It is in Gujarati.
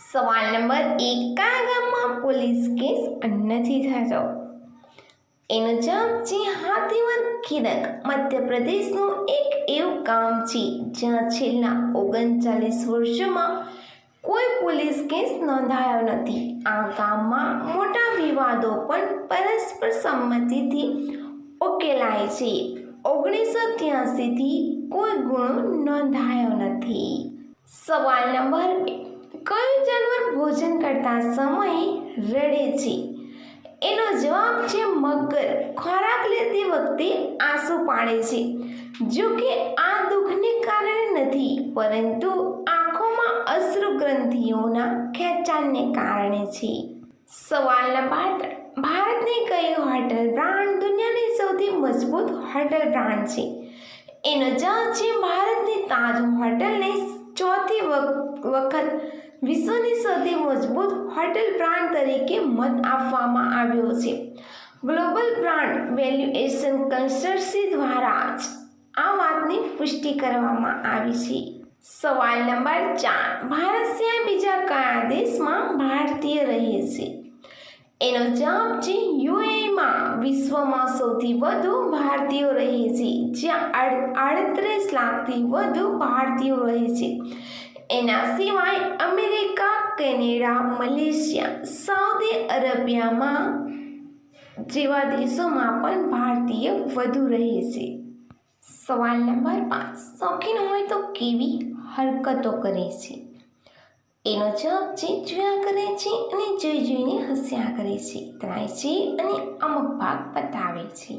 સવાલ નંબર 1, કયા ગામમાં પોલીસ કેસ નથી થતો? એનો જવાબ છે હાથીવર ખીરક. મધ્યપ્રદેશનું એક એવું ગામ છે જ્યાં છેલ્લા 39 વર્ષોમાં કોઈ પોલીસ કેસ નોંધાયો નથી. આ ગામમાં મોટા વિવાદો પણ પરસ્પર સંમતિથી ઉકેલાય છે. 1983થી કોઈ ગુનો નોંધાયો નથી. સવાલ નંબર 2, કયું જાનવર ભોજન કરતા સમયે રડે છે? એનો જવાબ છે મગર. ખોરાક લેતી વખતે આંસુ પાડે છે. જો કે આ દુઃખને કારણે નથી, પરંતુ આંખોમાં અશ્રુ ગ્રંથિઓના ખેંચાણને કારણે છે. સવાલ નંબર 3, ભારતની કઈ હોટલ બ્રાન્ડ દુનિયાની સૌથી મજબૂત હોટલ બ્રાન્ડ છે? એનો જવાબ છે ભારતની તાજ હોટલને ચોથી વખત વિશ્વની સૌથી મજબૂત હોટલ બ્રાન્ડ તરીકે મત આપવામાં આવ્યો છે. ગ્લોબલ બ્રાન્ડ વેલ્યુએશન કન્સલ્ટન્સી દ્વારા જ આ વાતની પુષ્ટિ કરવામાં આવી છે. સવાલ નંબર 4, ભારત સિવાય બીજા કયા દેશમાં ભારતીય રહે છે? એનો જવાબ છે યુએઈમાં વિશ્વમાં સૌથી વધુ ભારતીયો રહે છે, જ્યાં 38 લાખથી વધુ ભારતીયો રહે છે. એના સિવાય અમેરિકા, કેનેડા, મલેશિયા, સાઉદી અરેબિયામાં જેવા દેશોમાં પણ ભારતીય વધુ રહે છે. સવાલ નંબર 5, શોખીન હોય તો કેવી હરકતો કરે છે? એનો જવાબ છે જોયા કરે છે અને જોઈને હસ્યા કરે છે, ત્રાય છે અને અમુક ભાગ બતાવે છે.